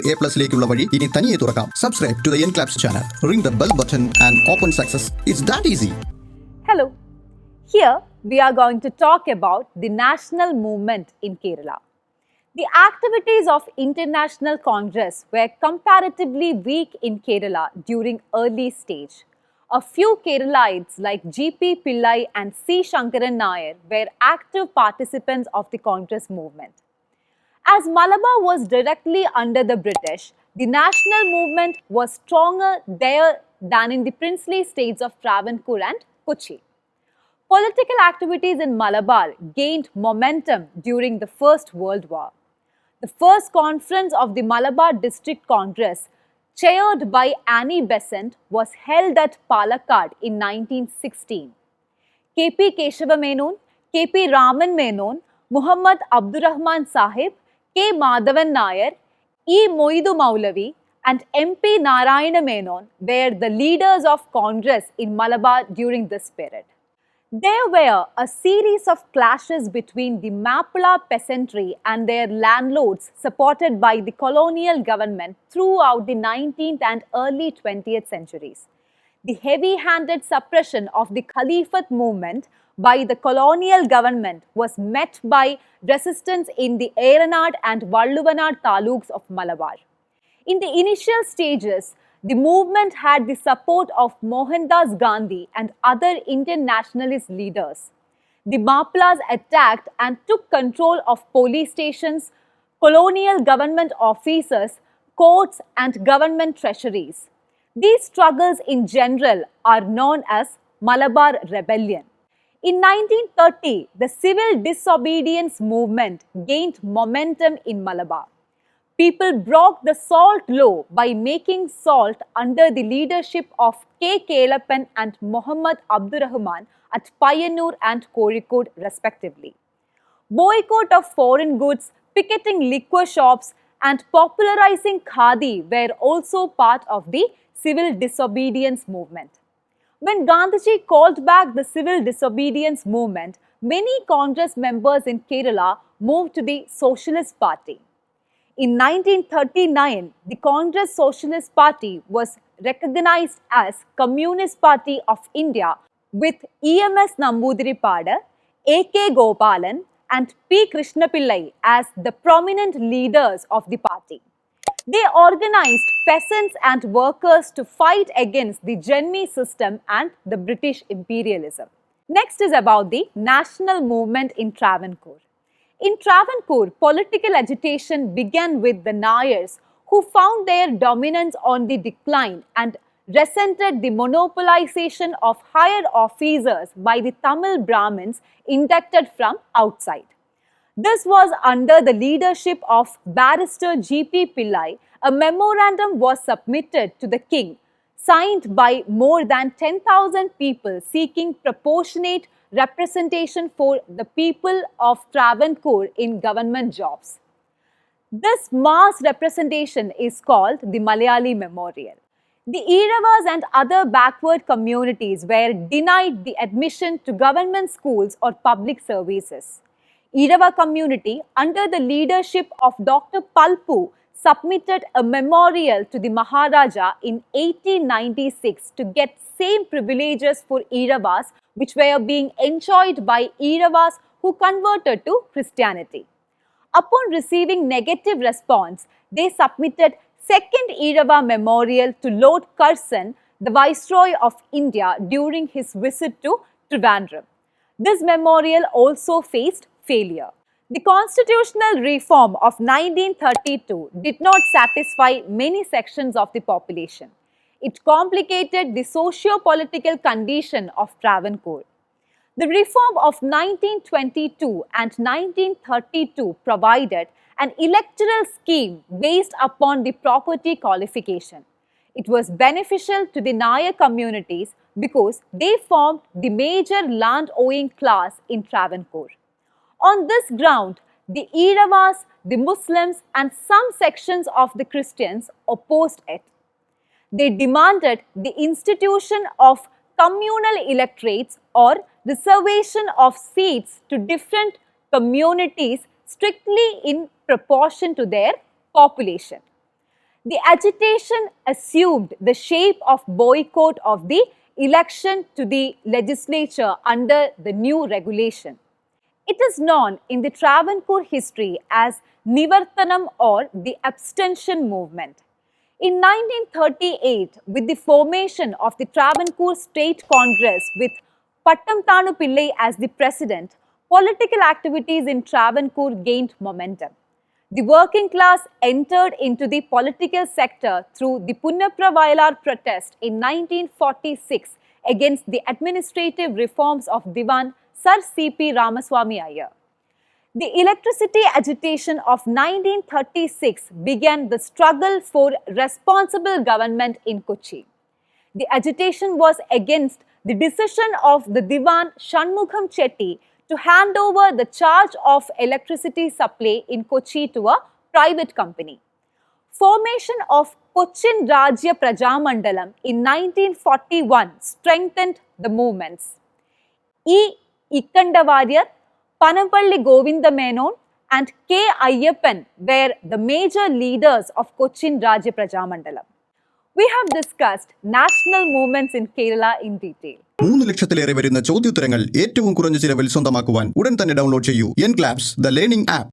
ENCLAPSലേക്കുള്ള വഴി ഇനി തനിയെ തുറക്കാം. Subscribe to the ENCLAPS channel. Ring the bell button and open success. It's that easy. Hello. Here we are going to talk about the national movement in Kerala. The activities of International Congress were comparatively weak in Kerala during early stage. A few Keralites like G.P. Pillai and C. Shankaran Nair were active participants of the Congress movement. As Malabar was directly under the British, the national movement was stronger there than in the princely states of Travancore and Kochi. Political activities in Malabar gained momentum during the First World War. The first conference of the Malabar District Congress, chaired by Annie Besant, was held at Palakkad in 1916. K.P. Keshava Menon, K.P. Raman Menon, Muhammad Abdurrahman Sahib, K. Madhavan Nair, E. Moidu Maulavi and M.P. Narayana Menon were the leaders of Congress in Malabar during this period. There were a series of clashes between the Mappila peasantry and their landlords supported by the colonial government throughout the 19th and early 20th centuries. The heavy-handed suppression of the Caliphate movement by the colonial government was met by resistance in the Eranad and Valluvanad taluks of Malabar. In the initial stages, the movement had the support of Mohandas Gandhi and other Indian nationalist leaders. The Mappilas attacked and took control of police stations, colonial government offices, courts and government treasuries. These struggles in general are known as Malabar Rebellion. In 1930, the civil disobedience movement gained momentum in Malabar. People broke the salt law by making salt under the leadership of K. Kelappan and Muhammad Abdurrahman at Payyanur and Kozhikode respectively. Boycott of foreign goods, picketing liquor shops and popularizing khadi were also part of the civil disobedience movement. When Gandhiji called back the civil disobedience movement, many Congress members in Kerala moved to the Socialist Party. In 1939, the Congress Socialist Party was recognized as Communist Party of India with E.M.S. Namboodiripadu, A.K. Gopalan and P. Krishnapillai as the prominent leaders of the party. They organized peasants and workers to fight against the Janmi system and the British imperialism. Next is about the national movement in Travancore. In Travancore, political agitation began with the Nayars, who found their dominance on the decline and resented the monopolization of higher officers by the Tamil Brahmins inducted from outside. This was under the leadership of Barrister G.P. Pillai. A memorandum was submitted to the king, signed by more than 10,000 people seeking proportionate representation for the people of Travancore in government jobs. This mass representation is called the Malayali Memorial. The Iravas and other backward communities were denied the admission to government schools or public services. Irava community, under the leadership of Dr. Palpu, submitted a memorial to the Maharaja in 1896 to get same privileges for Iravas which were being enjoyed by Iravas who converted to Christianity. Upon receiving negative response, they submitted second Irava memorial to Lord Curzon, the Viceroy of India, during his visit to Trivandrum. This memorial also faced failure. The constitutional reform of 1932 did not satisfy many sections of the population. It complicated the socio-political condition of Travancore. The reform of 1922 and 1932 provided an electoral scheme based upon the property qualification. It was beneficial to the Nayar communities because they formed the major land-owning class in Travancore. On this ground, the Iravas, the Muslims and some sections of the Christians opposed it. They demanded the institution of communal electorates or reservation of seats to different communities strictly in proportion to their population. The agitation assumed the shape of boycott of the election to the legislature under the new regulation. It is known in the Travancore history as Nivartanam or the abstention movement. In 1938, with the formation of the Travancore State Congress with Pattamthanu Pillai as the president, political activities in Travancore gained momentum. The working class entered into the political sector through the Punnapra Vayalar protest in 1946 against the administrative reforms of Diwan Sir C.P. Ramaswamy Iyer. The electricity agitation of 1936 began the struggle for responsible government in Kochi. The agitation was against the decision of the Diwan Shanmugham Chetty to hand over the charge of electricity supply in Kochi to a private company. Formation of Cochin Rajya Prajamandalam in 1941 strengthened the movements. E. Ikkandavariyar, Panampalli Govinda Menon and K. Ayyappan were the major leaders of Cochin Rajya Prajamandalam. We have discussed national movements in Kerala in detail. 3 ലക്ഷത്തിലേറെ വരുന്ന ചോദ്യോത്തരങ്ങൾ ഏറ്റവും കുറഞ്ഞ ചിലവിൽ സ്വന്തമാക്കുവാൻ ഉടൻ തന്നെ download ചെയ്യൂ എൻക്ലാപ്സ് the learning app.